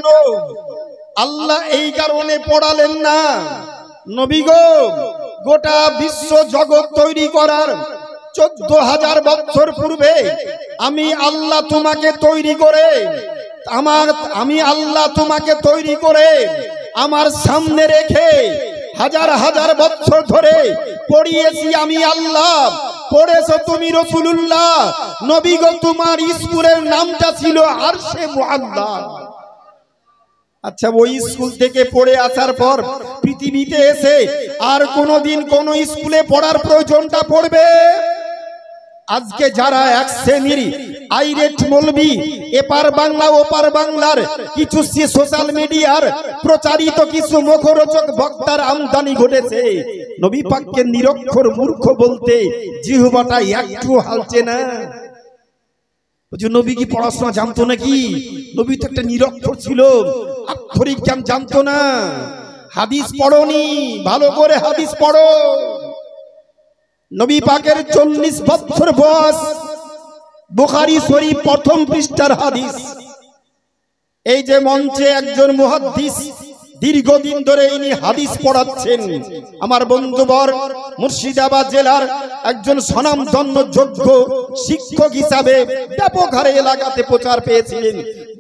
কেন? আল্লাহ এই কারণে পড়ালেন না, নবী গো গোটা বিশ্ব জগৎ তৈরি করার 14,000 বছর পূর্বে আমি আল্লাহ তোমাকে তৈরি করে আমার সামনে রেখে হাজার হাজার বছর ধরে পড়িয়েছি আমি আল্লাহ, পড়েছো তুমি রাসূলুল্লাহ। নবী গো তোমার স্কুলের নামটা ছিল আরশে মুআল্লা। আচ্ছা, ওই স্কুল থেকে পড়ে আসার পর পৃথিবীতে এসে আর কোনোদিন কোন স্কুলে পড়ার প্রয়োজনটা পড়বে? আজকে যারা এক শ্রেণীর আইরেট মৌলবি এপার বাংলা ওপার বাংলার কিছু সোশ্যাল মিডিয়ার প্রচারিত কিছু মুখরোচক বক্তার আমদানি ঘটেছে, নবী পাককে নিরক্ষর মূর্খ বলতে জিহ্বাটা একটু হালছে না। নবী কি পড়াশোনা জানতো নাকি? নবী তো একটা নিরক্ষর ছিল, আক্ষরিক জ্ঞান জানতো না। হাদিস পড়োনি, ভালো করে হাদিস পড়ো। নবী পাকের 40 বছর বয়স, বুখারী শরীফ প্রথম পৃষ্ঠার হাদিস। এই যে মঞ্চে একজন মুহাদ্দিস দীর্ঘদিন ধরে ইনি হাদিস পড়াচ্ছেন, আমার বন্ধুবর মুর্শিদাবাদ জেলার একজন স্বনামধন্য যোগ্য শিক্ষক হিসাবে ব্যাপক হারে এলাকাতে প্রচার পেয়েছিলেন।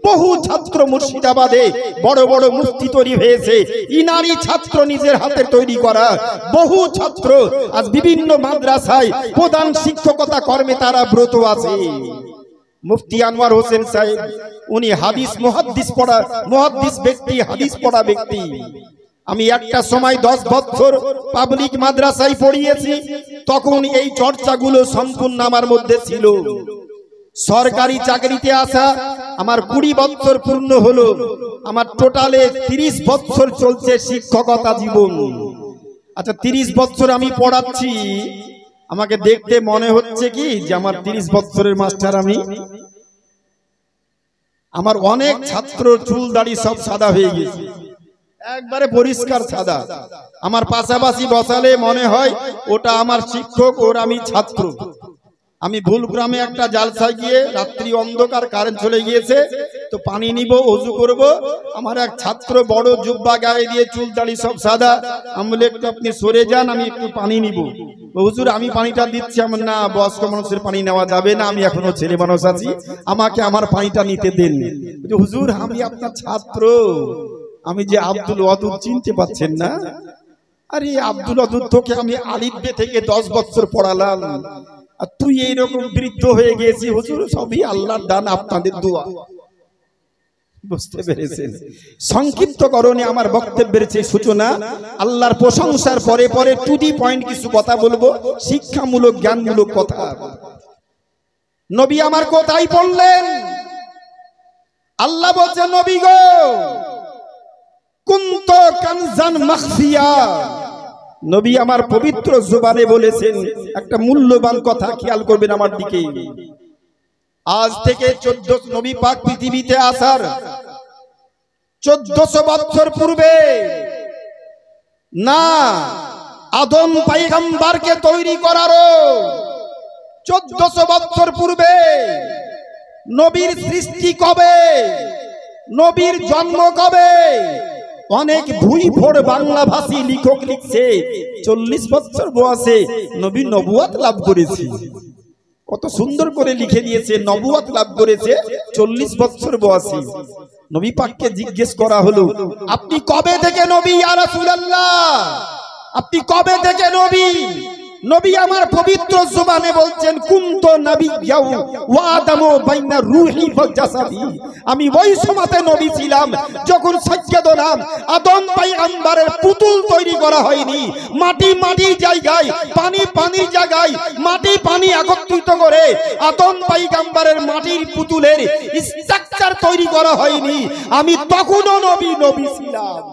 বহু ছাত্র মুর্শিদাবাদে বড় বড় মুফতি তৈরি হয়েছে, ইনারি ছাত্র নিজের হাতে তৈরি করা বহু ছাত্র আজ বিভিন্ন মাদ্রাসায় প্রধান শিক্ষকতা কর্মে তারা ব্রত আছে। মুফতি আনোয়ার হোসেন সাহেব, উনি হাদিস মুহাদ্দিস ব্যক্তি, হাদিস পড়া ব্যক্তি। আমি একটা সময় 10 বছর পাবলিক মাদ্রাসায় পড়িয়েছি, তখন এই চর্চাগুলো সম্পূর্ণ আমার মধ্যে ছিল। সরকারি চাকরিতে আসা আমার 20 বছর পূর্ণ হলো, আমার টোটালে 30 বছর চলছে শিক্ষকতা জীবন। আচ্ছা, 30 বছর আমি পড়াচ্ছি, আমাকে দেখতে মনে হচ্ছে কি যে আমার 30 বছরের মাস্টার আমি? আমার অনেক ছাত্র চুল দাড়ি সব সাদা হয়ে গেছে, একবারে পরিষ্কার সাদা। আমার পাশাপাশি বসালে মনে হয় ওটা আমার শিক্ষক, ওর আমি ছাত্র। আমি ভুলক্রমে একটা জালসায় গিয়ে, রাত্রি অন্ধকার, কারেন্ট চলে গিয়েছে, তো পানি নিব, ওযু করব। আমার এক ছাত্র বড় জুব্বা গায়ে দিয়ে, চুল দাড়ি সব সাদা। আমি বলি একটু আপনি সরে যান, আমি একটু পানি নিব। হুজুর আমি পানিটা দিচ্ছি। আমার না, বয়স্ক মানুষের পানি নেওয়া যাবে না, আমি এখনো ছেলে মানুষ আছি, আমাকে আমার পানিটা নিতে দেন। হুজুর আমি আপনার ছাত্র, আমি যে আব্দুল ওয়াদুদ চিনতে পাচ্ছেন না? আরে আব্দুল ওয়াদুদ তোকে আমি আলিফ বে থেকে 10 বছর পড়ালাম, আর তুই এইরকম বৃদ্ধ হয়ে গেছিস। হুজুর সবই আল্লাহর দান, আপনাদের দোয়া। বুঝতে পেরেছেন? সংক্ষিপ্ত করণে আমার বক্তব্যের যে সূচনা, আল্লাহর প্রশংসার পরে পরে টু দি পয়েন্ট কিছু কথা বলবো, শিক্ষামূলক জ্ঞানমূলক কথা। নবী আমার কোথায় বললেন? আল্লাহ বলছে, নবী গো কুন্ত কানজান মাখফিয়া। নবী আমার পবিত্র জবানে বলেছেন একটা মূল্যবান কথা, খেয়াল করবেন আমার দিকে। আজ থেকে 14 নবী পাক পৃথিবীতে আসার 1400 বছর পূর্বে না, আদম পয়গম্বরকে তৈরি করারও 1400 বছর পূর্বে নবীর সৃষ্টি কবে, নবীর জন্ম কবে, অনেক ভুইফোড় বাংলা ভাষী লেখক লিখছে 40 বছর বয়সে নবী নবুয়ত লাভ করেছে। কত সুন্দর করে লিখে দিয়েছে, নবুয়ত লাভ করেছে 40 বছর বয়সে। নবী পাককে জিজ্ঞেস করা হলো, আপনি কবে থেকে নবী ইয়া রাসূলুল্লাহ? আপনি কবে থেকে নবী? নবী আমার পবিত্র জবানে বলছেন, কুনতু নাবিয়্যাও ওয়া আদামু বাইনা রূহি ওয়া জাসাদি। আমি ওই সময়তে নবী ছিলাম যখন সাইয়্যিদুনা আদম পয়গম্বরের পুতুল তৈরি করা হয়নি। মাটির জায়গায়, পানির জায়গায় পানি একত্রিত করে আদম পয়গম্বরের মাটির পুতুলের স্ট্রাকচার তৈরি করা হয়নি। আমি তখনও নবী ছিলাম।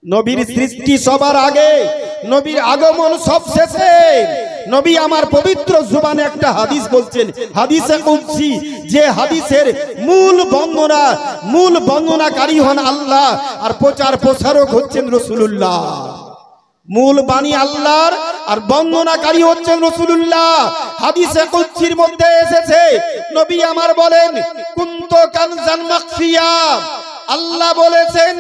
নবীর সৃষ্টি সবার আগে, নবীর আগমন সব শেষে। নবী আমার পবিত্র জবানে একটা হাদিস বলছেন, হাদিসে কুদসি, যে হাদিসের মূল বর্ণনাকারী হন আল্লাহ, আর প্রচার প্রসারক হচ্ছেন রাসূলুল্লাহ। মূল বাণী আল্লাহর আর বর্ণনাকারী হচ্ছেন রাসূলুল্লাহ। হাদিসে কুদসির মধ্যে এসেছে, নবী আমার বলেন, কুনতু কানজান মাখফিয়া, আল্লাহ বলেছেন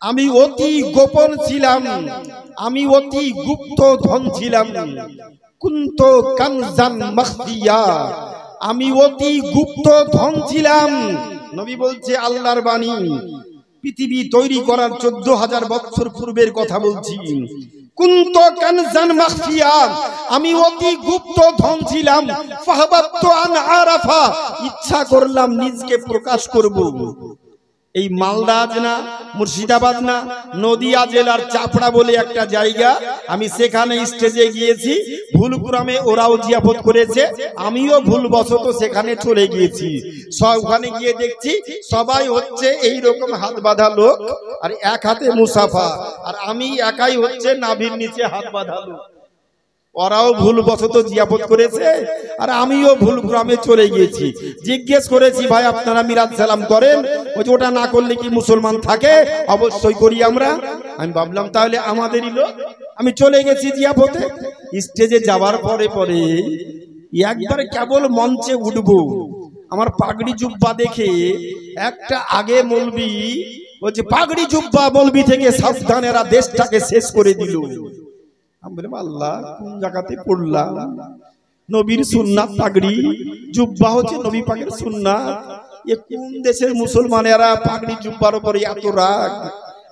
আমি অতি গোপন ছিলাম, আমি অতি গুপ্ত ধন ছিলাম। কুনতু কানজান মাখফিয়া, আমি অতি গুপ্ত ধন ছিলাম। নবী বলছে আল্লাহর বাণী, পৃথিবী তৈরি করার 14,000 বছর পূর্বের কথা বলছি। কুনতু কানজান মাখফিয়া, আমি অতি গুপ্ত ধন ছিলাম। ফাহাবাতু আন আরাফা, ইচ্ছা করলাম নিজকে প্রকাশ করব। এই মালদা না, মুর্শিদাবাদ না, নদিয়া জেলার চাপড়া বলে একটা জায়গা, আমি সেখানে স্টেজে গিয়েছি। ভুলক্রমে ওরাও জিয়াফত করেছে, আমিও ভুলবশত সেখানে চলে গিয়েছি। ওখানে গিয়ে দেখছি সবাই হচ্ছে এই রকম হাত বাঁধা লোক, আর এক হাতে মুসাফা, আর আমি একাই হচ্ছে নাভির নিচে হাত বাঁধা লোক। ওরাও ভুলবশত জিয়াফত করেছে, আর আমিও ভুলক্রমে চলে গিয়েছি। জিজ্ঞেস করেছি, ভাই আপনারা মিরাজ সালাম করেন? ওটা না করলে কি মুসলমান থাকে? অবশ্যই করি আমরা। আমি ভাবলাম তাহলে আমাদেরই লোক। আমি চলে গেছি জিয়াফতে। স্টেজে যাওয়ার পরে পরে একবার কেবল মঞ্চে উঠবো, আমার পাগড়ি জুব্বা দেখে একটা আগে মৌলবি বলছে, পাগড়ি জুব্বা মৌলবি থেকে সাবধানেরা দেশটাকে শেষ করে দিল। আমি বললাম আল্লাহ, কোন জায়গাতে পড়লাম? নবীর সুন্নাত পাগড়ি জুব্বা হচ্ছে নবী পাকের সুন্নাত। এ কোন দেশের মুসলমানেরা পাগড়ি জুব্বার উপরে এত রাগ?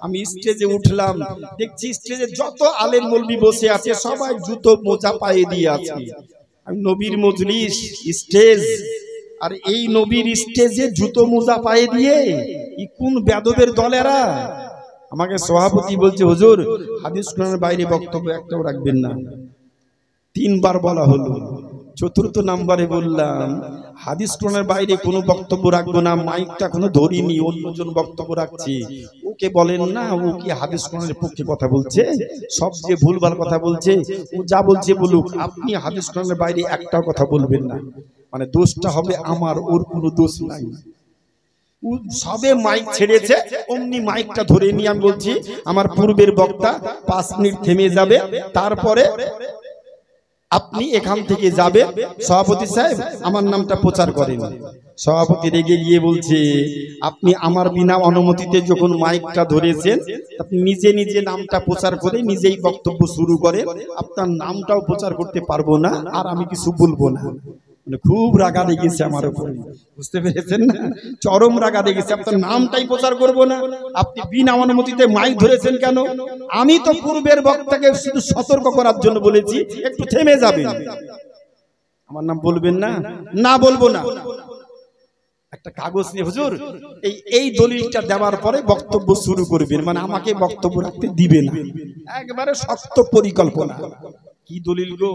আমি স্টেজে উঠলাম, দেখছি স্টেজে যত আলেম মৌলবি বসে আছে সবাই জুতো মোজা পায়ে দিয়ে আছে। আমি নবীর মজলিস স্টেজ, আর এই নবীর স্টেজে জুতো মোজা পায়ে দিয়ে ই কোন বেদবের দলেরা? আমাকে সভাপতি বলছে, হুজুর হাদিস কোরআনের বাইরে বক্তব্য একটাও রাখবেন না। 3 বার বলা হলো। 4th নাম্বারে বললাম হাদিস কোরআনের বাইরে কোনো বক্তব্য রাখবো না। মাইকটা এখনো ধরিনি, অন্যজন বক্তব্য রাখছে। ওকে বলেন না, ও কি হাদিস কোরআনের পক্ষে কথা বলছে? সব যে ভুলভাল কথা বলছে। ও যা বলছে বলুক, আপনি হাদিস কোরআনের বাইরে একটাও কথা বলবেন না। মানে দোষটা হবে আমার, ওর কোনো দোষ নাই। সবে মাইক ছেড়েছে, অমনি মাইকটা ধরে নিয়ে আমি বলছি, আমার পূর্বের বক্তা 5 মিনিট থেমে যাবে, তারপরে আপনি এখান থেকে যাবে। সভাপতি সাহেব আমার নামটা প্রচার করেন। সভাপতি রেগে গিয়ে বলছে, আপনি আমার বিনা অনুমতিতে যখন মাইকটা ধরেছেন, আপনি নিজে নিজে নামটা প্রচার করে নিজেই বক্তব্য শুরু করেন, আপনার নামটাও প্রচার করতে পারবো না, আর আমি কিছু বলবো না। মানে খুব রাগা লেগেছে আমার উপরে, বুঝতে পেরেছেন না? চরম রাগা লেগেছে। আপনার নামটাই প্রচার করব না, আপনি বিনা অনুমতিতে মাইক ধরেছেন কেন? আমি তো পূর্বের বক্তাকে শুধু সতর্ক করার জন্য বলেছি একটু থেমে যাবেন। আমার নাম বলবেন না? না বলবো না। একটা কাগজ নিয়ে, হুজুর এই দলিলটা দেওয়ার পরে বক্তব্য শুরু করবেন, মানে আমাকে বক্তব্য রাখতে দিবে না। একবারে শক্ত পরিকল্পনা। কি দলিল গো?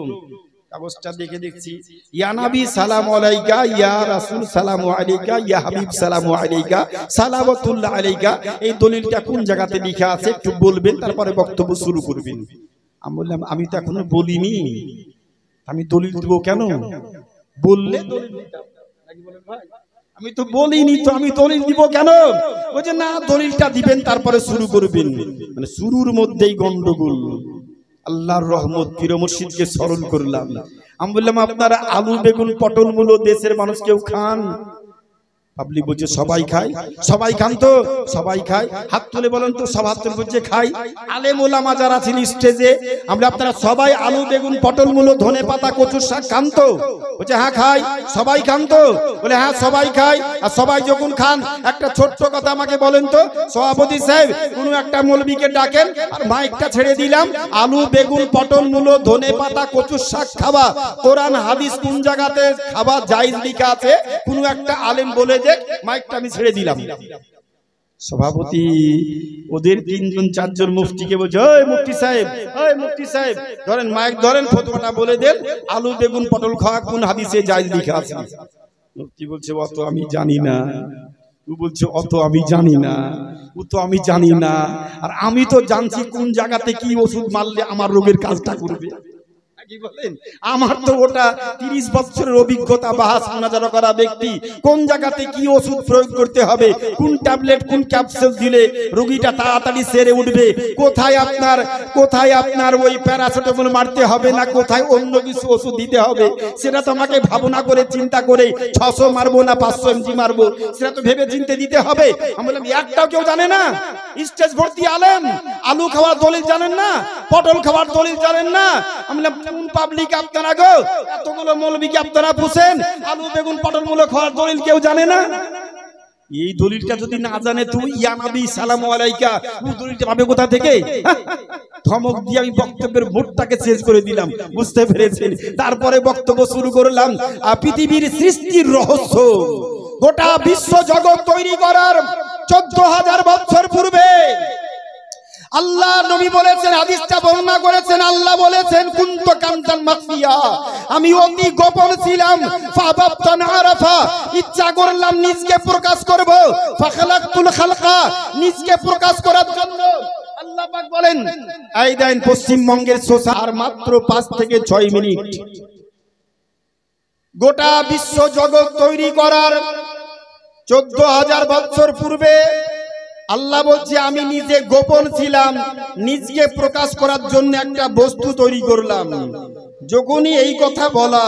কাগজটা দেখে দেখছি, ইয়া নবী সালামু আলাইকা, ইয়া রাসূল সালামু আলাইকা, ইয়া হাবিব সালামু আলাইকা, সালাওয়াতুল্লাহ আলাইকা। এই দলিলটা কোন জায়গাতে লেখা আছে একটু বলবেন, তারপরে বক্তব্য শুরু করবেন। আমি বললাম আমি তো এখনো বলিনি, আমি দলিল দেব কেন? বললে দলিল দিতাম। নাকি বলেন ভাই? আমি তো বলিনি, তো আমি দলিল দিব কেন? বলছে না, দলিলটা দিবেন তারপরে শুরু করবেন। মানে শুরুর মধ্যেই গন্ডগোল। আল্লাহর রহমত, পীর মুর্শিদকে স্মরণ করলাম। আমি বললাম আপনারা আলু বেগুন পটল মূলো দেশের মানুষ কেউ খান? পাবলিক বলছে সবাই খায়। সবাই খান তো? সবাই খায়। হাত তুলে বলেন তো, সব হাত তুলে বলছে খাই। আলেম ওলামা যারা ছিল স্টেজে, আমরা আপনারা সবাই আলু বেগুন পটল মূলো ধনে পাতা কচুর শাক খান তো? বলছে হ্যাঁ খাই। সবাই খান তো? বলে হ্যাঁ সবাই খায়। আর সবাই যখন খান, একটা ছোট্ট কথা আমাকে বলেন তো সভাপতি সাহেব, কোনো একটা মৌলবীকে ডাকেন আর মাইকটা ছেড়ে দিলাম, আলু বেগুন পটল মূলো ধনে পাতা কচুর শাক খাওয়া কোরআন হাদিস কোন জায়গাতে খাওয়া জায়েজ লেখা আছে? কোনো একটা আলেম বলে দেখ, মাইকটা আমি ছেড়ে দিলাম। সভাপতি ওদের 3 জন 4 জন মুফতিকে বলছে, ওই মুফতি সাহেব, ওই মুফতি সাহেব ধরেন মাইক ধরেন, ফতোয়াটা বলে দেন, আলু বেগুন পটল খাওয়া কোন হাদিসে জায়েজ লেখা আছে? মুফতি বলছে অত আমি জানি না। ও বলছে অত আমি জানি না, ও তো আমি জানি না। আর আমি তো জানছি কোন জায়গাতে কি ওষুধ মারলে আমার রোগের কাজটা করবে। কি বলেন? আমার তো ওটা 30 বছরের অভিজ্ঞতা, বাহাস মুনাজারা করা ব্যক্তি, কোন জায়গাতে কি ওষুধ প্রয়োগ করতে হবে, কোন ট্যাবলেট কোন ক্যাপসুল দিলে রোগীটা তাড়াতাড়ি সেরে উঠবে, কোথায় আপনার ওই প্যারাসিটামল মারতে হবে না, কোথায় অন্য কিছু ওষুধ দিতে হবে, সেটা তো আমাকে ভাবনা করে চিন্তা করে 600 মারবো না 500 mg মারবো, সেটা তো ভেবে চিন্তে দিতে হবে। আমি বললাম একটাও কেউ জানে না? স্টেজ ভর্তি আলেম, আলু খাওয়ার দলিল জানেন না, পটল খাওয়ার দলিল জানেন না। আমি বললাম কোন পাবলিক আপনারা গো, এতগুলো মৌলবীকে আপনারা পুষেন, আলু বেগুন পটল মূলো খাওয়ার দলিল কেউ জানে না? এই দলিলটা যদি না জানে তুই ইয়া নবী সালামু আলাইকা, ওই দলিলটা পাবে কোথা থেকে? ধমক দিয়ে আমি বক্তব্যের মোড়টাকে চেঞ্জ করে দিলাম, বুঝতে পেরেছেন? তারপরে বক্তব্য শুরু করলাম পৃথিবীর সৃষ্টির রহস্য। গোটা বিশ্ব জগৎ তৈরি করার 14,000 বছর পূর্বে আল্লাহ নবী বলেছেন, হাদিসটা বর্ণনা করেছেন, আল্লাহ বলেছেন কুনতু কানজান মাখফিয়া, আমি অতি গোপন ছিলাম, ফাবাবতান আরাফা, ইচ্ছা করলাম নিজকে প্রকাশ করব, ফাখালাকতুল খালকা, নিজকে প্রকাশ করার জন্য আল্লাহ পাক বলেন এই দেন পশ্চিমবঙ্গের সোসা আর মাত্র 5 থেকে 6 মিনিট। গোটা বিশ্ব জগৎ তৈরি করার 14,000 বছর পূর্বে আল্লাহ বলছে আমি নিজে গোপন ছিলাম, নিজকে প্রকাশ করার জন্য একটা বস্তু তৈরি করলাম। যখনই এই কথা বলা,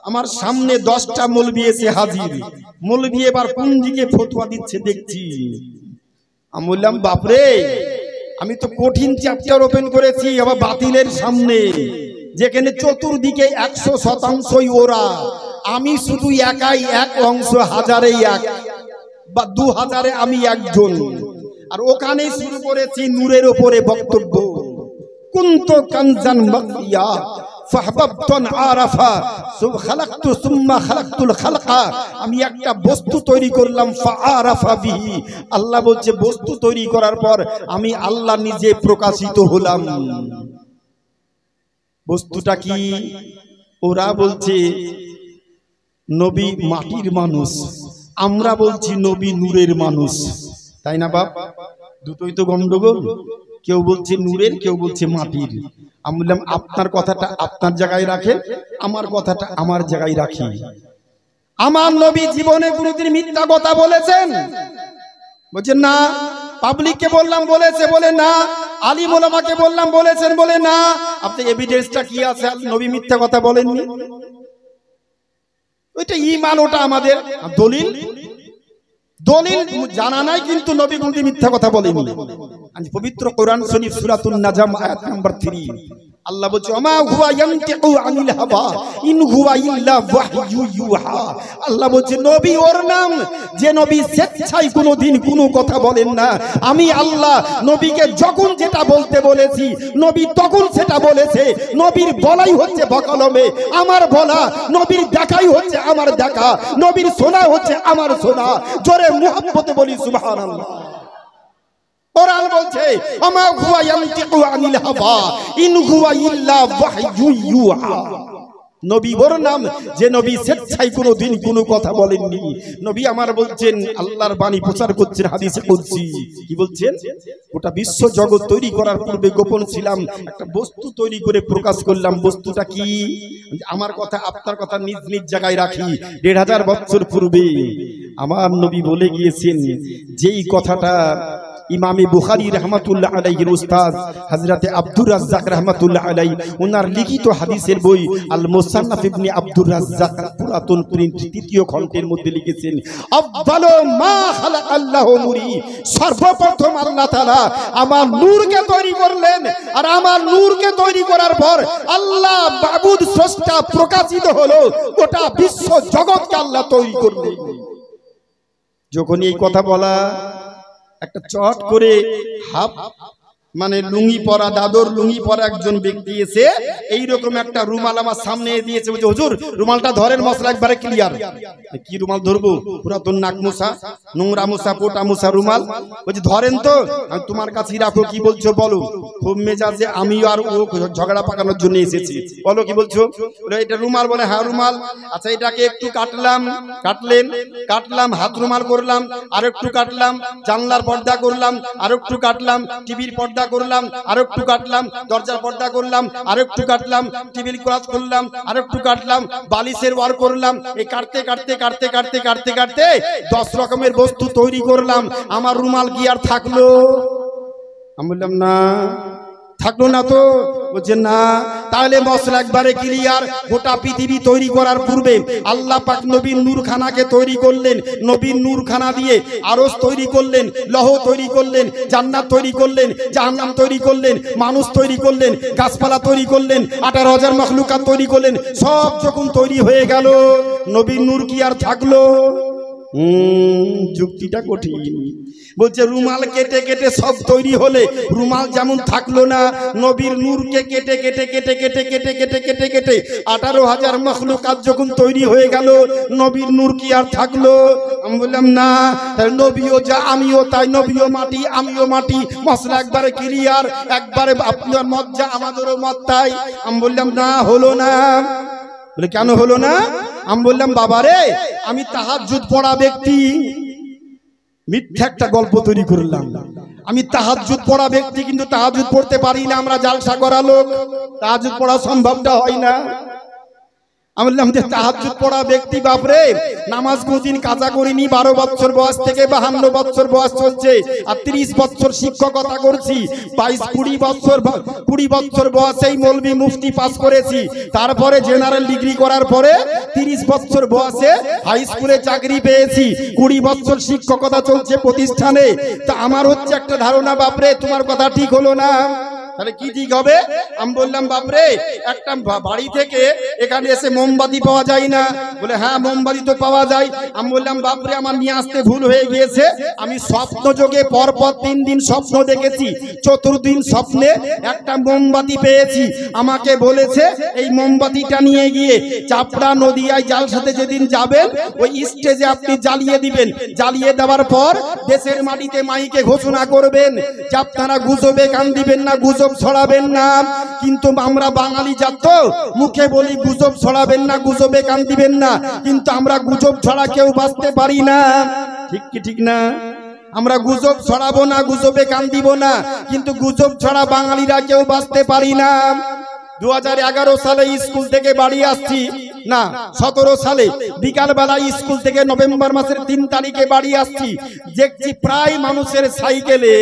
আমার সামনে 10টা মৌলবি এসে হাজির। মৌলবি এবার কোন দিকে ফতোয়া দিচ্ছে দেখছি। আমি বললাম বাপরে, আমি তো কঠিন চ্যাপ্টার ওপেন করেছি আবার বাতিলের সামনে, যেখানে চতুর্দিকে 100% ওরা, আমি শুধু একাই এক অংশ, হাজারে এক বা 2000-এ আমি একজন। আর ওখানে শুরু করেছি নূরের উপরে বক্তব্য। কুনতু কানজান মাখফিয়া ফাহবাবতুন আরাফা খালাকতু সুম্মা খালাকতুল খালকা, আমি একটা বস্তু তৈরি করলাম ফাআরাফা বিহি। আল্লাহ বলছে বস্তু তৈরি করার পর আমি আল্লাহ নিজে প্রকাশিত হলাম। বস্তুটা কি? ওরা বলছে নবী মাটির মানুষ, আমরা বলছি নবী নূরের মানুষ, তাই না বাপ? দুটোই তো গন্ডগোল। কেউ বলছে নূরের, কেউ বলছে মাটির। আমি বললাম আপনার কথাটা আপনার জায়গায় রাখেন, আমার কথাটা আমার জায়গায় রাখি। আমার নবী জীবনে কোনদিন মিথ্যা কথা বলেছেন? বলছেন না। পাবলিককে বললাম, বলেছে, বলে না। আলিম ওলামাকে বললাম, বলেছেন, বলে না। আপনি এভিডেন্সটা কি আছে নবী মিথ্যা কথা বলেননি? ওইটা ঈমান, ওটা আমাদের দলিল। দলিল জানা নাই কিন্তু নবী কোনদিন মিথ্যা কথা বলেনি। পবিত্র কোরআন শরীফ সূরাতুন নাজম আয়াত নাম্বার 3 আল্লাহ বলছে ওমা হুয়া ইয়ানতিকু আনিল হাওয়া ইন হুয়া ইল্লা ওয়াহয়ু ইউহা। আল্লাহ বলছে নবী ওর নাম যে নবী স্বেচ্ছায় কোনোদিন কোনো কথা বলেন না। আমি আল্লাহ নবীকে যখন যেটা বলতে বলেছি নবী তখন সেটা বলেছে। নবীর বলাই হচ্ছে বকলমে আমার বলা, নবীর দেখাই হচ্ছে আমার দেখা, নবীর শোনা হচ্ছে আমার শোনা। জোরে মুহাব্বতে বলি সুবহানাল্লাহ। কোরআন বলছে আমা হুয়া ইয়ানতিকু আনিল হাওয়া ইন হুয়া ইল্লা ওয়াহয়ু ইউহা। নবী ওর নাম যে নবী স্বেচ্ছায় কোনোদিন কোনো কথা বলেননি। নবী আমার বলছেন আল্লাহর বাণী প্রচার করছেন হাদিসে কুদসি। কি বলছেন? গোটা বিশ্ব জগৎ তৈরি করার পূর্বে গোপন ছিলাম, একটা বস্তু তৈরি করে প্রকাশ করলাম। বস্তুটা কি? আমার কথা আপনার কথা নিজ নিজ জায়গায় রাখি। 1500 বছর পূর্বে আমার নবী বলে গিয়েছেন যেই কথাটা ইমামে বুখারী রাহমাতুল্লাহ আলাইহির উস্তাদ হযরতে আব্দুর রাজ্জাক রাহমাতুল্লাহ আলাইহি ওনার লিখিত হাদিসের বই আল মুসান্নাফ ইবনে আব্দুর রাজ্জাক পুরাতন প্রিন্ট 3য় খণ্ডের মধ্যে লিখেছেন আফদালু মা খালাকাল্লাহু নূরি। সর্বপ্রথম আল্লাহ তাআলা আমার নূরকে তৈরি করলেন, আর আমার নূরকে তৈরি করার পর আল্লাহ মাবুদ স্রষ্টা প্রকাশিত হলো, গোটা বিশ্ব জগৎকে আল্লাহ তৈরি করলেন। যখন এই কথা বলা, একটা চট করে হাফ মানে লুঙ্গি পরা, দাদর লুঙ্গি পরা একজন ব্যক্তি এসে এইরকম একটা রুমাল আমার সামনে দিয়েছে। বলছে হুজুর রুমালটা ধরেন, মশলা একবারে ক্লিয়ার। কি রুমাল ধরবো? পুরাতন নাক মুছা, নোংরা মুছা, পোটা মুছা রুমাল। বলছে ধরেন তো। আমি তোমার কাছেই রাখো, কি বলছো বলো। খুব মেজাজে আমি আর ও ঝগড়া পাকানোর জন্য এসেছি। বলো কি বলছো? এটা রুমাল। বলে হ্যাঁ রুমাল। আচ্ছা এটাকে একটু কাটলাম, কাটলাম, হাত রুমাল করলাম, আর একটু কাটলাম, জানলার পর্দা করলাম, আর একটু কাটলাম, টিভির পর্দা পর্দা করলাম, আরো একটু কাটলাম, দরজার পর্দা করলাম, আরো একটু কাটলাম, টেবিল ক্লথ করলাম, আরো একটু কাটলাম, বালিশের ওয়ার করলাম। এই কাটতে কাটতে কাটতে কাটতে কাটতে কাটতে 10 রকমের বস্তু তৈরি করলাম। আমার রুমাল কি আর থাকলো? আমি বললাম না। থাকলো না তো? বলছে না। তাহলে মশলা একবারে ক্লিয়ার। গোটা পৃথিবী তৈরি করার পূর্বে আল্লাহ পাক নবীর নূরখানাকে তৈরি করলেন। নবীর নূরখানা দিয়ে আরশ তৈরি করলেন, লৌহ তৈরি করলেন, জান্নাত তৈরি করলেন, জাহান্নাম তৈরি করলেন, মানুষ তৈরি করলেন, গাছপালা তৈরি করলেন, 18,000 মখলুকাত তৈরি করলেন। সব যখন তৈরি হয়ে গেল, নবীর নূর কি আর থাকলো? যুক্তিটা কঠিন। বলছে রুমাল কেটে কেটে সব তৈরি হলে রুমাল যেমন থাকলো না, নবীর নূরকে কেটে কেটে কেটে কেটে কেটে কেটে কেটে কেটে 18,000 মখলুকাত যখন তৈরি হয়ে গেল, নবীর নূর কি আর থাকলো? আমি বললাম না। তাহলে নবীও যা আমিও তাই, নবীও মাটি আমিও মাটি, মশলা একবারে ক্লিয়ার, একবারে আপনার মত যা আমাদেরও মত তাই। আমি বললাম না, হলো না। বলে কেন হলো না? আমি বললাম বাবা রে, আমি তাহাজ্জুদ পড়া ব্যক্তি। মিথ্যা একটা গল্প তৈরি করলাম। আমি তাহাজ্জুদ পড়া ব্যক্তি, কিন্তু তাহাজ্জুদ পড়তে পারি না। আমরা জালসা করা লোক, তাহাজ্জুদ পড়া সম্ভবটা হয় না। আমি বললাম যে তাহাজ্জুদ পড়া ব্যক্তি বাপরে, নামাজ কোনদিন কাজা করিনি। 12 বছর বয়স থেকে 52 বছর বয়স চলছে, আর 30 বছর শিক্ষকতা করছি। 20 বছর বয়সেই মৌলভী মুফতি পাস করেছি। তারপরে জেনারেল ডিগ্রি করার পরে 30 বছর বয়সে হাই স্কুলে চাকরি পেয়েছি। 20 বছর শিক্ষকতা চলছে প্রতিষ্ঠানে। তা আমার হচ্ছে একটা ধারণা বাপরে, তোমার কথা ঠিক হলো না। তাহলে কি ঠিক হবে? আমি বললাম বাপরে, একটা বাড়ি থেকে এখানে এসে মোমবাতি পাওয়া যায় না? বলে হ্যাঁ, মোমবাতি তো পাওয়া যায়। আমি বললাম বাপরে, আমার নিয়ে আসতে ভুল হয়ে গিয়েছে। আমি স্বপ্ন যোগে পরপর 3 দিন স্বপ্ন দেখেছি। 4 দিন স্বপ্নে একটা মোমবাতি পেয়েছি। আমাকে বলেছে এই মোমবাতিটা নিয়ে গিয়ে চাপড়া নদিয়ায় জালসাতে যেদিন যাবেন, ওই স্টেজে আপনি জ্বালিয়ে দিবেন। জ্বালিয়ে দেওয়ার পর দেশের মাটিতে মাইকে ঘোষণা করবেন যে আপনারা গুজবে কান দিবেন না, গুজব ছড়াবেন না। কিন্তু আমরা বাঙালি জাত তো, মুখে বলি গুজব ছড়াবেন না, গুজবে কান দিবেন না, কিন্তু আমরা গুজব ছড়া কেউ বাঁচতে পারি না। ঠিক কি ঠিক না? আমরা গুজব ছড়াবো না, গুজবে কান দিব না, কিন্তু গুজব ছড়া বাঙালিরা কেউ বাঁচতে পারি না। 2011 সালে স্কুল থেকে বাড়ি আসছি, না 17 সালে বিকালবেলা স্কুল থেকে নভেম্বর মাসের 3 তারিখে বাড়ি আসছি। দেখছি প্রায় মানুষের সাইকেলে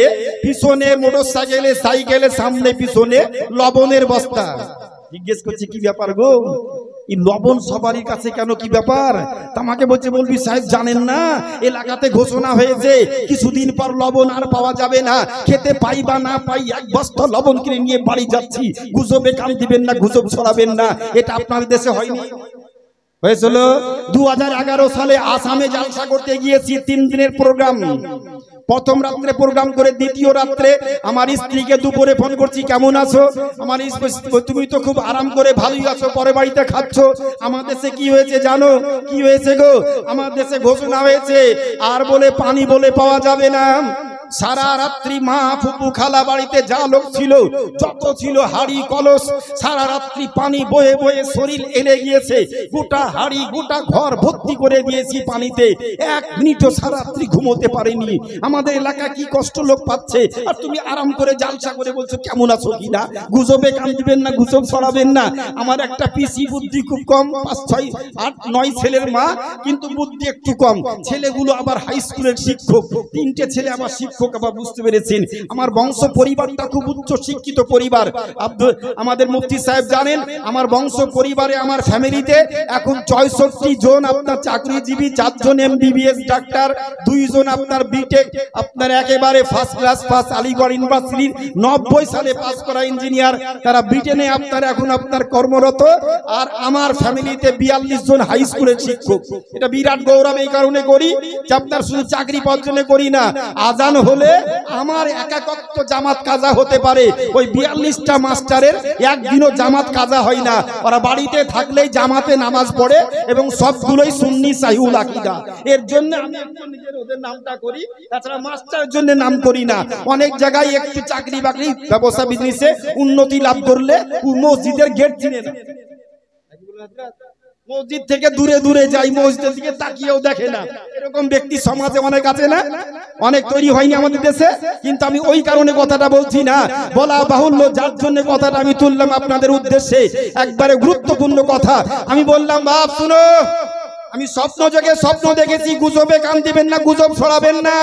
পিছনে, মোটরসাইকেলে সাইকেলে সামনে পিছনে লবণের বস্তা। জিজ্ঞেস করছি কি ব্যাপার গো, এই লবণ সবারই কাছে কেন, কি ব্যাপার? আমাকে বলছে বলবি সাহেব জানেন না, এলাকাতে ঘোষণা হয়েছে কিছুদিন পর লবণ আর পাওয়া যাবে না। খেতে পাই বা না পাই 1 বস্তা লবণ কিনে নিয়ে বাড়ি যাচ্ছি। গুজবে কান দিবেন না, গুজব ছড়াবেন না। এটা আপনার দেশে হয়নি? হয়েছিল 2011 সালে আসামে জালসা করতে গিয়েছি। 3 দিনের প্রোগ্রাম। প্রথম রাত্রে প্রোগ্রাম করে দ্বিতীয় রাত্রে আমার স্ত্রীকে দুপুরে ফোন করছি, কেমন আছো? আমার স্ত্রী, তুমি তো খুব আরাম করে ভালোই আছো, পরে বাড়িতে খাচ্ছ। আমার দেশে কি হয়েছে জানো? কি হয়েছে গো? আমার দেশে ঘোষণা হয়েছে আর বলে পানি বলে পাওয়া যাবে না। সারা রাত্রি মা, ফুপু, খালা বাড়িতে যা লোক ছিল, যত ছিল হাড়ি কলস, সারা রাত্রি পানি বয়ে বয়ে শরীর এলে গিয়েছে। গোটা হাড়ি গোটা ঘর ভর্তি করে দিয়েছি পানিতে। 1 মিনিটও সারা রাত্রি ঘুমোতে পারেনি। আমাদের এলাকা কি কষ্ট লোক পাচ্ছে, আর তুমি আরাম করে জালসা করে বলছো কেমন আছো কিনা। গুজবে কান দিবেন না, গুজব ছড়াবেন না। আমার একটা পিসি বুদ্ধি খুব কম, 5, 6, 8, 9 ছেলের মা, কিন্তু বুদ্ধি একটু কম। ছেলেগুলো আবার হাই স্কুলের শিক্ষক, 3টে ছেলে আমার শিক্ষক। বুঝতে পেরেছেন, আমার বংশ পরিবারটা খুব উচ্চ শিক্ষিত পরিবার। আমাদের মুফতি সাহেব জানেন, আমার বংশ পরিবারে, আমার ফ্যামিলিতে এখন 64 জন আপনার চাকরিজীবী, 4 জন MBBS ডাক্তার, 2 জন আপনার বিটেক, আপনার একেবারে ফার্স্ট ক্লাস পাস আলিগড় ইউনিভার্সিটির 90 সালে পাস করা ইঞ্জিনিয়ার, তারা ব্রিটেনে আপনার এখন আপনার কর্মরত। আর আমার ফ্যামিলিতে 42 জন হাই স্কুলের শিক্ষক। এটা বিরাট গৌরব এই কারণে করি যে আপনার শুধু চাকরি পাওয়ার জন্য করি না। আজান হলে আমার একাকত্ব জামাত কাজা হতে পারে, ওই 42টা মাস্টারের একদিনও জামাত কাজা হয় না। ওরা বাড়িতে থাকলেই জামাতে নামাজ পড়ে এবং সবগুলোই সুন্নি সাহিউল আকীদা। এর জন্য আমি নিজের ওদের নামটা করি, তাছাড়া মাস্টারের জন্য নাম করি না। অনেক জায়গায় একটু চাকরি বাকরি ব্যবসা বিজনেসে উন্নতি লাভ করলে মসজিদের গেট চিনে না, মসজিদ থেকে দূরে দূরে যাই, মসজিদের দিকে তাকিয়েও দেখে না। এরকম ব্যক্তি সমাজে অনেক আছে না? অনেক তৈরি হয়নি আমাদের দেশে, কিন্তু আমি ওই কারণে কথাটা বলছি না, বলা বাহুল্য, যার জন্য কথাটা আমি তুললাম আপনাদের উদ্দেশ্যে। একবারে গুরুত্বপূর্ণ কথা আমি বললাম, বাপ শুনো, আমি স্বপ্ন যোগে স্বপ্ন দেখেছি, গুজবে কান দিবেন না, গুজব ছড়াবেন না।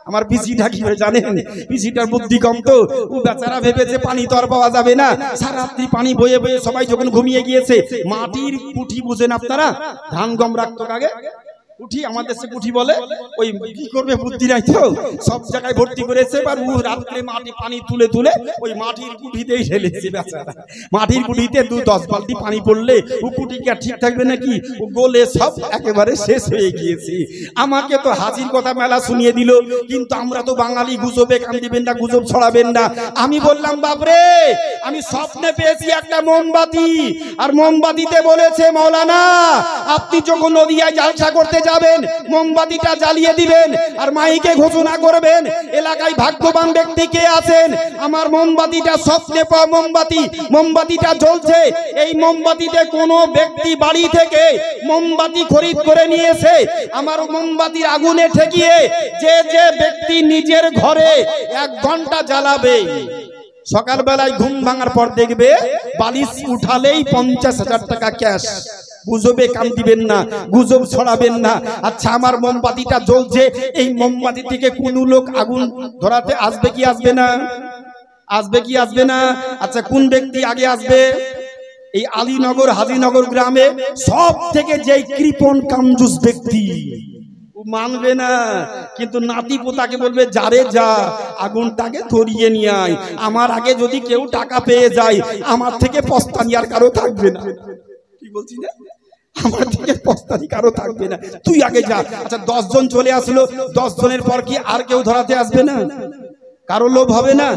আমার পিসিটা কি হয়ে জানেন, পিসিটার বুদ্ধি কম তো, ও বেচারা ভেবেছে পানি তো আর পাওয়া যাবে না, সারা রাত্রি পানি বয়ে বয়ে সবাই যখন ঘুমিয়ে গিয়েছে, মাটির কুঠি বুঝেন আপনারা, ধান গম রাখতো আগে, কুঠি, আমাদের দেশে কুঠি বলে, ওই কি করবে বুদ্ধি নাই তো, সব জায়গায় ভর্তি করেছে। এবার ও রাত্রে মাটি পানি তুলে তুলে ওই মাটির কুঠিতেই ঢেলেছে বেচারা। মাটির কুঠিতে 2-10 বালতি পানি পড়লে ও কুঠি কি আর ঠিক থাকবে নাকি, ও গলে সব একেবারে শেষ হয়ে গিয়েছে। আমাকে তো হাজির কথা মেলা শুনিয়ে দিল, কিন্তু আমরা তো বাঙালি, গুজবে কান দিবেন না, গুজব ছড়াবেন না। আমি বললাম, বাপরে, আমি স্বপ্নে পেয়েছি একটা মোমবাতি, আর মোমবাতিতে বলেছে মৌলানা আপনি যখন নদিয়ায় জালসা করতে যাবেন মোমবাতিটা জ্বালিয়ে দিবেন আর মাইকে ঘোষণা করবেন এলাকায় ভাগ্যবান ব্যক্তি কে আছেন। আমার মোমবাতিটা স্বপ্নে পাওয়া মোমবাতি, মোমবাতিটা জ্বলছে। এই মোমবাতিতে কোনো ব্যক্তি বাড়ি থেকে মোমবাতি খরিদ করে নিয়েছে, আমার মোমবাতির আগুনে ঠেকিয়ে যে যে ব্যক্তি নিজের ঘরে 1 ঘন্টা জ্বালাবে, সকালবেলায় ঘুম ভাঙার পর দেখবে বালিশ উঠালেই 50,000 টাকা ক্যাশ। গুজবে কান দিবেন না, গুজব ছড়াবেন না। আচ্ছা, আমার মোমবাতিটা জ্বলছে, এই মোমবাতি থেকে কোন লোক আগুন ধরাতে আসবে কি আসবে না? আসবে কি আসবে না? আচ্ছা, কোন ব্যক্তি আগে আসবে? এই আলীনগর হাজিনগর গ্রামে সব থেকে যে কৃপণ কামজুস ব্যক্তি, মানবে না, কিন্তু নাতি পোতাকে বলবে যারে যা আগুনটাকে ধরিয়ে নিয়ে আয়, আমার আগে যদি কেউ টাকা পেয়ে যায় আমার থেকে পস্তানি আর কারো থাকবে না। কি বলছি না, আমার থেকে পস্তানি কারো থাকবে না, তুই আগে যা। আচ্ছা, 10 জন চলে আসলো, 10 জনের পর কি আর কেউ ধরাতে আসবে না? কারো লোভ হবে না?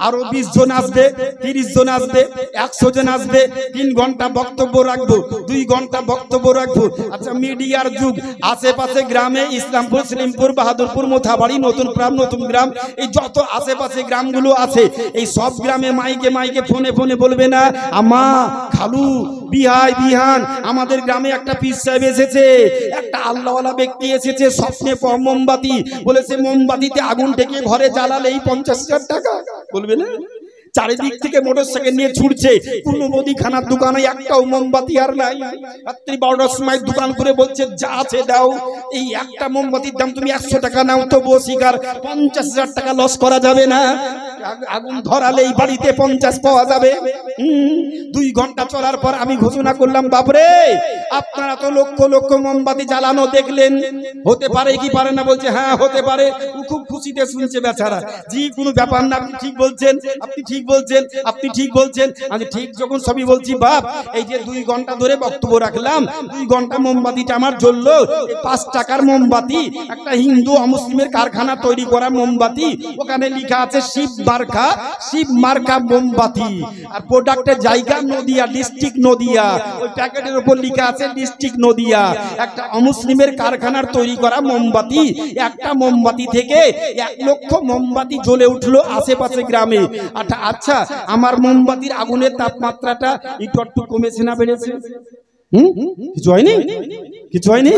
আরো 20 জন আসবে, 30 জন আসবে, 100 জন আসবে। 3 ঘন্টা বক্তব্য রাখবো, 2 ঘন্টা বক্তব্য রাখবো। আচ্ছা, মিডিয়ার যুগ, আশেপাশে গ্রামে ইসলামপুর, সলিমপুর, বাহাদুরপুর, মোথাবাড়ি, নতুন প্রাণ, নতুন গ্রাম, এই যত আশেপাশে গ্রামগুলো আছে, এই সব গ্রামে মাইকে মাইকে ফোনে ফোনে বলবে না, আমা, খালু, বিহাই, বিহান, আমাদের গ্রামে একটা পীর সাহেব এসেছে, একটা আল্লাহওয়ালা ব্যক্তি এসেছে, স্বপ্নে মোমবাতি বলেছে মোমবাতিতে আগুন ঢেকে ঘরে জ্বালালেই 50,000 টাকা। বলবে না? চারিদিক থেকে মোটরসাইকেল নিয়ে ছুটছে, কোন মুদিখানার দোকানে একটাও মোমবাতি আর নাই। রাত্রি 12টার সময় দোকান করে বলছে যা আছে দাও, এই একটা মোমবাতির দাম তুমি 100 টাকা নাও, তবুও শিকার 50,000 টাকা লস করা যাবে না। আগুন ধরালেই বাড়িতে 50 পাওয়া যাবে। 2 ঘন্টা চলার পর আমি ঘোষণা করলাম, বাপরে আপনারা তো লক্ষ লক্ষ মোমবাতি জ্বালানো দেখলেন, হতে পারে কি পারে না? বলছে হ্যাঁ হতে পারে। খুব খুশিতে শুনছে বেচারা, জি কোনো ব্যাপার না, আপনি ঠিক বলছেন, আপনি ঠিক বলছেন, আপনি ঠিক বলছেন। আমি ঠিক যখন সবই বলছি, বাপ এই যে 2 ঘন্টা ধরে বক্তব্য রাখলাম, 2 ঘন্টা মোমবাতিটা আমার জ্বললো, 5 টাকার মোমবাতি, একটা হিন্দু অমুসলিমের কারখানা তৈরি করা মোমবাতি, ওখানে লেখা আছে শিব মার্কা, শিব মার্কা মোমবাতি, আর প্রোডাক্টের জায়গা নদিয়া, ডিস্ট্রিক্ট নদিয়া, ওই প্যাকেটের উপর লেখা আছে ডিস্ট্রিক্ট নদিয়া। একটা অমুসলিমের কারখানার তৈরি করা মোমবাতি, একটা মোমবাতি থেকে 1 লক্ষ মোমবাতি জ্বলে উঠলো আশেপাশে গ্রামে। আচ্ছা, আমার মোমবাতির আগুনের তাপমাত্রাটা একটু কমেছে না বেড়েছে? কিছু হয়নি, কিছু হয়নি।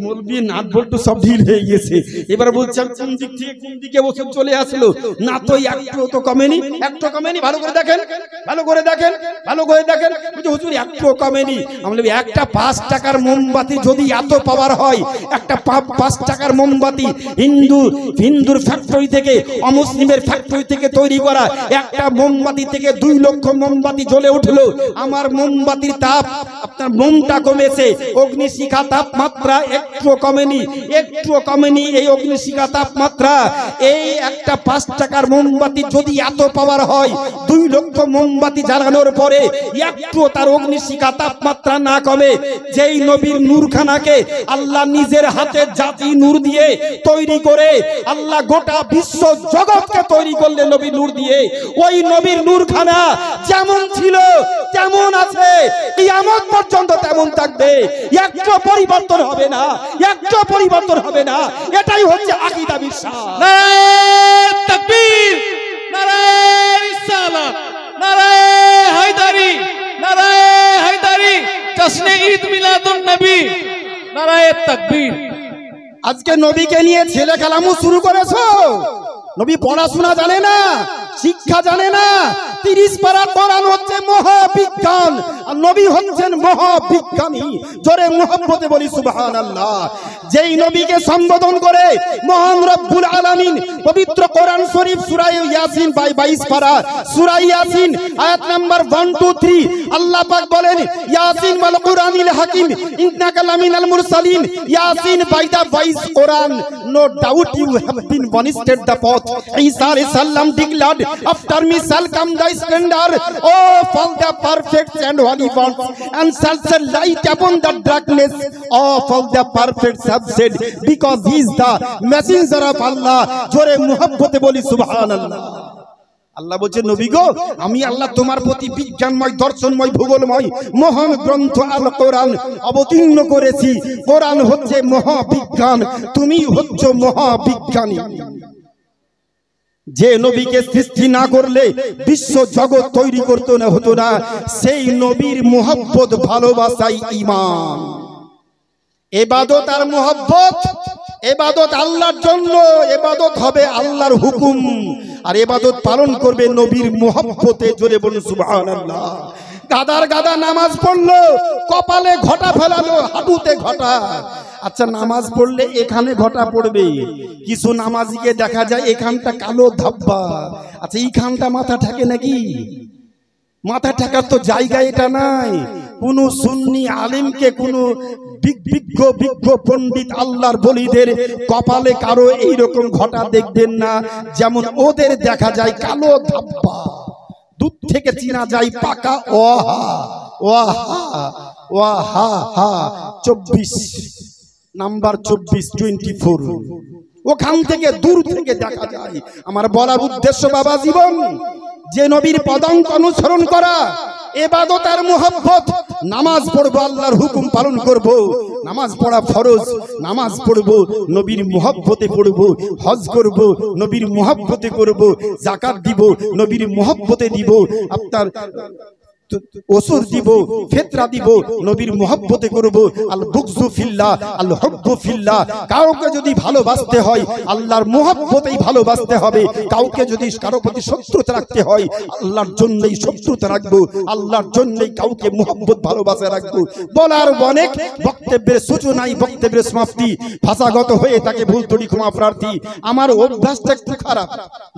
মৌলবি নাট বল্টু সব ঢিল হয়ে গেছে। এবার বলছে কোন দিক থেকে কোন দিকে ওষুধ চলে আসলো, না তো একটু তো কমেনি, একটু কমেনি। ভালো করে দেখেন, ভালো করে দেখেন, ভালো করে দেখেন। হুজুর একটু কমেনি। আমরা একটা 5 টাকার মোমবাতি যদি এত পাওয়ার হয়, একটা 5 টাকার মোমবাতি হিন্দুর ফ্যাক্টরি থেকে, অমুসলিমের ফ্যাক্টরি থেকে তৈরি করা একটা মোমবাতি থেকে 2 লক্ষ মোমবাতি জ্বলে উঠলো। আমার মোমবাতির তাপ, আপনার মোমটা কমেছে, অগ্নিশিখা তাপমাত্রা একটু কমেনি, একটু কমেনি। এই অগ্নিশিখা তাপমাত্রা, এই একটা 5 টাকার মোমবাতি যদি এত পাওয়ার হয়, 2 লক্ষ মোমবাতি জ্বালানোর পরে একটু তার অগ্নিশিখা তাপমাত্রা না কমে, যেই নবীর নূরখানাকে আল্লাহ নিজের হাতে জাতি নূর দিয়ে তৈরি করে আল্লাহ গোটা বিশ্ব জগৎকে তৈরি করলেন নবী নূর দিয়ে, ওই নবীর নূরখানা যেমন ছিল তেমন আছে, কিয়ামত পর্যন্ত তেমন থাকবে, একটু পরিবর্তন হবে না, একটু পরিবর্তন হবে না। এটাই হচ্ছে আকীদা বিশ্বাস। নারায়ে তাকবীর, নারায়ে রিসালাত, নারায়ে হায়দারি, নারায়ে হায়দারি, জশ্নে ঈদ মিলাদুন নবী, নারায়ে তাকবীর। আজকে নবীকে নিয়ে ছেলে খেলামু শুরু করেছো। নবী পড়াশোনা জানে না, শিক্ষা জানে না। 30 পারা কোরআন হচ্ছে মহাবিজ্ঞান, আর নবী হচ্ছেন মহাবিজ্ঞানী। জোরে মুহাব্বতে বলি সুবহানাল্লাহ। যেই নবীকে সম্বোধন করে মহান রব্বুল আলামিন পবিত্র কোরআন শরীফ সূরা ইয়াসিন 22 পারা, সূরা ইয়াসিন আয়াত নাম্বার 1 2 3 আল্লাহ পাক বলেন, ইয়াসিন ওয়াল কুরআনিল হাকিম ইন্নাকা লামিনাল মুরসালিন। Yasin by the wise Quran, no doubt you have been wanted the path. Isa alayhi salam declared, after me shall come the splendor of all the perfect and holy ones, and shall shed light upon the darkness of all the perfect have said, because he is the messenger of Allah. জোরে মুহাব্বতে বলি সুবহানাল্লাহ। আল্লাহ বলছে, নবী গো, আমি আল্লাহ তোমার প্রতি বিজ্ঞানময়, দর্শনময়, ভূগোলময় মহান গ্রন্থ আল কোরআন অবতীর্ণ করেছি। কোরআন হচ্ছে মহাবিজ্ঞান, তুমি হচ্ছ মহাবিজ্ঞানী। যে নবীকে সৃষ্টি না করলে বিশ্ব জগৎ তৈরি করতে না হতো না, সেই নবীর মুহাব্বত, ভালোবাসাই ঈমান। ইবাদত আর মুহাব্বত, ইবাদত আল্লাহর জন্য, ইবাদত হবে আল্লাহর হুকুম, আর ইবাদত পালন করবে নবীর মুহাব্বতে। জোরে বলুন সুবহানাল্লাহ। গাদার গাদা নামাজ পড়লো, কপালে ঘটা ফেলালো, হাঁটুতে ঘটা। আচ্ছা, নামাজ পড়লে এখানে ঘটা পড়বে, কিছু নামাজিকে দেখা যায় এখানটা কালো ধাব্বা। আচ্ছা, এইখানটা মাথা ঠেকে নাকি? মাথা ঠেকার তো জায়গা এটা নাই। কোন সুন্নি আলিমকে, কোন বিজ্ঞ পণ্ডিত আল্লাহর বলিদের কপালে কারো এইরকম ঘটা দেখবেন না, যেমন ওদের দেখা যায় কালো ধাব্বা। দূর থেকে চিনা যায় পাকা ওয়াহা ওয়াহা ওয়াহা হা 24 নাম্বার 24 ওখান থেকে দূর থেকে দেখা যায়। আমার বলার উদ্দেশ্য বাবা জীবন, যে নবীর পদাঙ্ক অনুসরণ করা, ইবাদত আর মুহাব্বত। নামাজ পড়বো, আল্লাহর হুকুম পালন করব, নামাজ পড়া ফরজ, নামাজ পড়বো নবীর মুহাব্বতে পড়বো, হজ করব নবীর মুহাব্বতে করব, যাকাত দিব নবীর মুহাব্বতে দিব, আপনার ওসুর দিব, ফিতরা দিব নবীর মুহাব্বতে করব। আল বুগযু ফিল্লাহ, আল হুব্বু ফিল্লাহ। কাউকে যদি ভালোবাসতে হয় আল্লাহর মুহাব্বতেই ভালোবাসতে হবে। কাউকে যদি কারো প্রতি শত্রুতা রাখতে হয় আল্লাহর জন্যই শত্রুতা রাখবো, আল্লাহর জন্যই কাউকে মুহাব্বত ভালোবাসা রাখবো। বলার অনেক, বক্তব্যের সূচনাই বক্তব্যের সমাপ্তি। ভাষাগত হয়ে তাকে ভুল ত্রুটি ক্ষমা প্রার্থী। আমার অভ্যাসটা একটু খারাপ,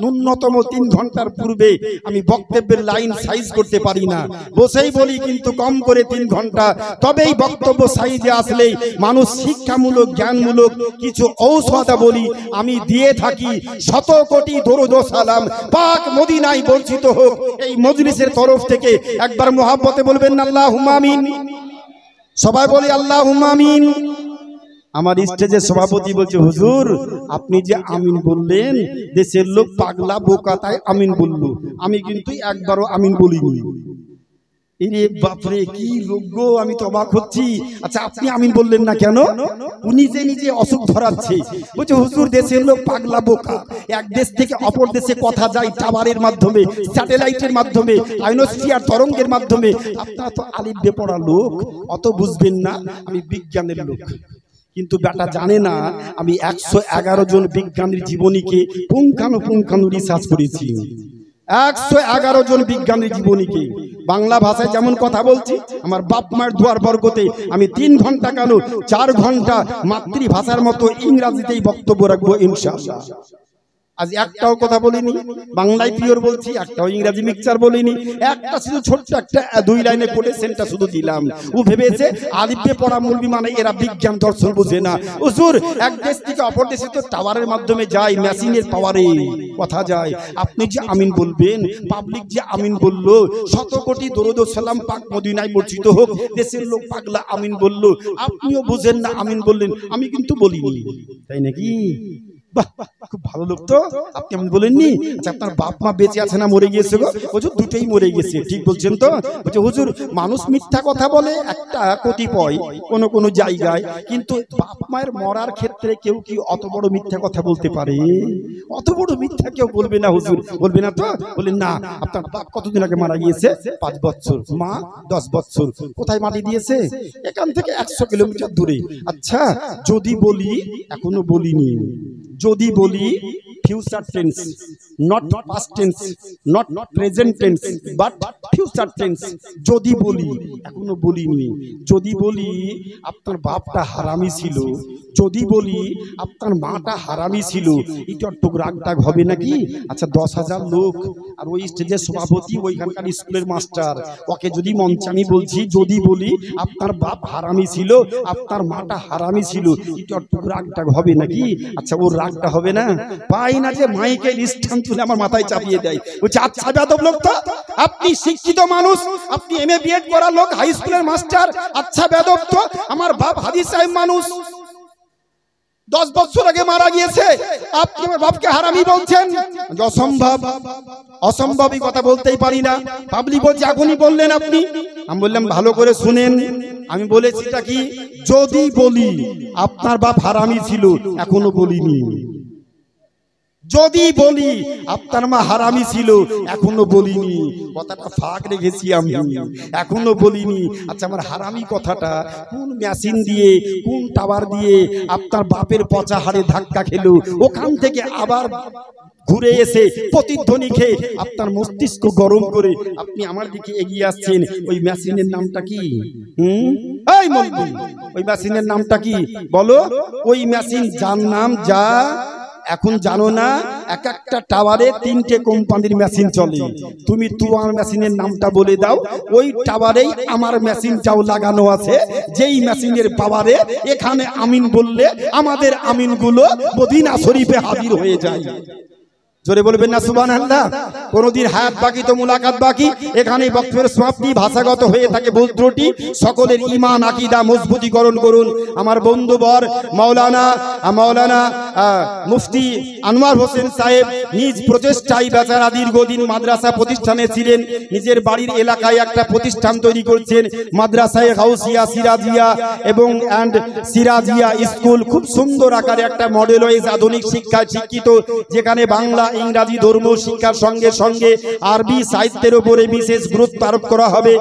ন্যূনতম 3 ঘন্টার পূর্বে আমি বক্তব্যের লাইন সাইজ করতে পারি না, বসেই বলি, কিন্তু কম করে 3 ঘন্টা। তবেই বক্তব্য সাইজে আসলেই মানুষ শিক্ষামূলক, জ্ঞানমূলক কিছু ঔষধ বলি আমি দিয়ে থাকি। 100 কোটি দরুদ ও সালাম পাক মদিনায় বর্ষিত হোক এই মজলিসের তরফ থেকে। একবার মুহাব্বতে বলবেন আল্লাহুম্মা আমিন। সবাই বলি আল্লাহুম্মা আমিন। আমার স্টেজের সভাপতি বলছে, হুজুর আপনি যে আমিন বললেন, দেশের লোক পাগলা বোকা তাই আমিন বলল, আমি কিন্তু একবারও আমিন বলিনি। এরে বাপরে, কি লোক গো, আমি তো অবাক হচ্ছি। আচ্ছা, আপনি আমিন বললেন না কেন? উনি যে নিজে অসুখ ধরাচ্ছে, বলছে হুজুর দেশের লোক পাগলা বোকা, এক দেশ থেকে অপর দেশে কথা যায় টাওয়ারের মাধ্যমে, স্যাটেলাইটের মাধ্যমে, আয়নোস্ফিয়ার তরঙ্গের মাধ্যমে। আপনারা তো আলিফ বে পড়া লোক, অত বুঝবেন না, আমি বিজ্ঞানের লোক। কিন্তু বেটা জানে না আমি 111 জন বিজ্ঞানীর জীবনীকে পুঙ্খানু রিসার্চ করেছি। 111 জন বিজ্ঞানীর জীবনীকে বাংলা ভাষায় যেমন কথা বলছি, আমার বাপ মায়ের দোয়ার বরকতে আমি 3 ঘন্টা কেন 4 ঘন্টা মাতৃভাষার মতো ইংরেজিতেই বক্তব্য রাখবো ইনশাআল্লাহ। আজ একটাও কথা বলিনি, বাংলায় পিওর বলছি, একটাও ইংরেজি মিক্সচার বলিনি। একটা শুধু ছোট্ট একটা 2 লাইনে কোটেশনটা শুধু দিলাম। ও ভেবেছে আলিফে পড়া মুলবি মানে এরা বিজ্ঞান দর্শন বোঝে না। হুজুর এক দেশ থেকে অপর দেশে তো টাওয়ারের মাধ্যমে যায়, মেশিনের পাওয়ারে কথা যায়। আপনি যে আমিন বলবেন, পাবলিক যে আমিন বললো, 100 কোটি দরুদ ও সালাম পাক মদিনায় বর্ষিত হোক, দেশের লোক পাগলা আমিন বললো, আপনিও বুঝেন না আমিন বললেন, আমি কিন্তু বলিনি, তাই নাকি? বাহ, খুব ভালো লোক তো। আপনি এমন বলেননি? আচ্ছা, আপনার বাপ মা বেঁচে আছে না মরে গিয়েছে গো? হুজুর দুটোই মরে গেছে। ঠিক বলছেন তো? বলছে হুজুর মানুষ মিথ্যা কথা বলে একটা কতিপয় কোন কোন জায়গায়, কিন্তু বাপ মায়ের মরার ক্ষেত্রে কেউ কি অত বড় মিথ্যা কথা বলতে পারে? অত বড় মিথ্যা কেউ বলবে না হুজুর। বলবে না তো? বলেন না। আপনার বাপ কতদিন আগে মারা গিয়েছে? 5 বছর। মা 10 বছর। কোথায় মাটি দিয়েছে? এখান থেকে 100 কিলোমিটার দূরে। আচ্ছা, যদি বলি, এখনো বলিনি, যদি বলি future tense, not past tense, not present tense, but future tense, যদি বলি, এখনো বলিনি, যদি বলি আপনার বাপটা হারামি ছিল, যদি বলি আপনার মাটা হারামি ছিল, এটা একটু রাগটাগ হবে নাকি? আচ্ছা, 10,000 লোক আর ওই স্টেজের সভাপতি ওইখানকার স্কুলের মাস্টার, ওকে যদি মঞ্চে আমি বলছি, যদি বলি আপনার বাপ হারামি ছিল, আপনার মাটা হারামি ছিল, এটা একটু রাগটাগ হবে নাকি? আচ্ছা, ওর রাগটা হবে না? পাই না যে মাইকে স্থান তুলে আমার মাথায় চাপিয়ে দেয়। বলছে আচ্ছা বেয়াদব লোক তো, আপনি শিক্ষিত মানুষ, আপনি এমএ বিএড করা লোক, হাই স্কুলের মাস্টার, আচ্ছা বেয়াদব তো, আমার বাপ হাদিস সাহেব মানুষ, 10 বছর আগে মারা গিয়েছে, আপনি আমার বাপকে হারামি বলছেন? অসম্ভব, অসম্ভবই কথা বলতেই পারি না। পাবলিক বলছে এখনই বললেন আপনি। আমি বললাম ভালো করে শুনেন, আমি বলেছিটা কি, যদি বলি আপনার বাপ হারামি ছিল, এখনো বলিনি। যদি বলি আপনার মা হারামি ছিল, এখনো বলিনি। কথাটা ফাঁক রেখেছি আমি, এখনো বলিনি। আচ্ছা, আমার হারামি কথাটা কোন মেশিন দিয়ে, কোন টাওয়ার দিয়ে আপনার বাপের পচা হাড়ে ধাক্কা খেলো, ওখান থেকে আবার ঘুরে এসে প্রতিধ্বনি খেয়ে আপনার মস্তিষ্ক গরম করে আপনি আমার দিকে এগিয়ে আসছেন? ওই মেশিনের নামটা কি? এই মল্লি, ওই মেশিনের নামটা কি বলো? ওই মেশিন যার নাম, যা এখন জানো না, এক একটা টাওয়ারে 3টে কোম্পানির মেশিন চলে। তুমি তোমার মেশিনের নামটা বলে দাও, ওই টাওয়ারেই আমার মেশিনটাও লাগানো আছে। যেই মেশিনের পাওয়ারে এখানে আমিন বললে আমাদের আমিনগুলো মদিনা শরীফে হাজির হয়ে যায়। জোরে বলবেন না সুবহানাল্লাহ? কোনদিন হায়াত বাকি তো মুলাকাত বাকি। এখানে বক্তব্যের সমাপ্তি, ভাষাগত হয়ে থাকে ভুল ত্রুটি। সকলের ঈমান আকীদা মজবুতীকরণ করুন। আমার বন্ধুবর মাওলানা মুফতি আনোয়ার হোসেন সাহেব নিজ প্রচেষ্টায় বেচারা দীর্ঘদিন মাদ্রাসা প্রতিষ্ঠানে ছিলেন। নিজের বাড়ির এলাকায় একটা প্রতিষ্ঠান তৈরি করছেন, মাদ্রাসায়ে গাউসিয়া সিরাজিয়া এবং সিরাজিয়া স্কুল। খুব সুন্দর আকারে একটা মডেল ওয়াইজ আধুনিক শিক্ষায় শিক্ষিত, যেখানে বাংলা, ইংরাজি, ধর্ম শিক্ষার সঙ্গে সঙ্গে আরবি সাহিত্যের উপরে বিশেষ গুরুত্ব আরোপ করা হবে।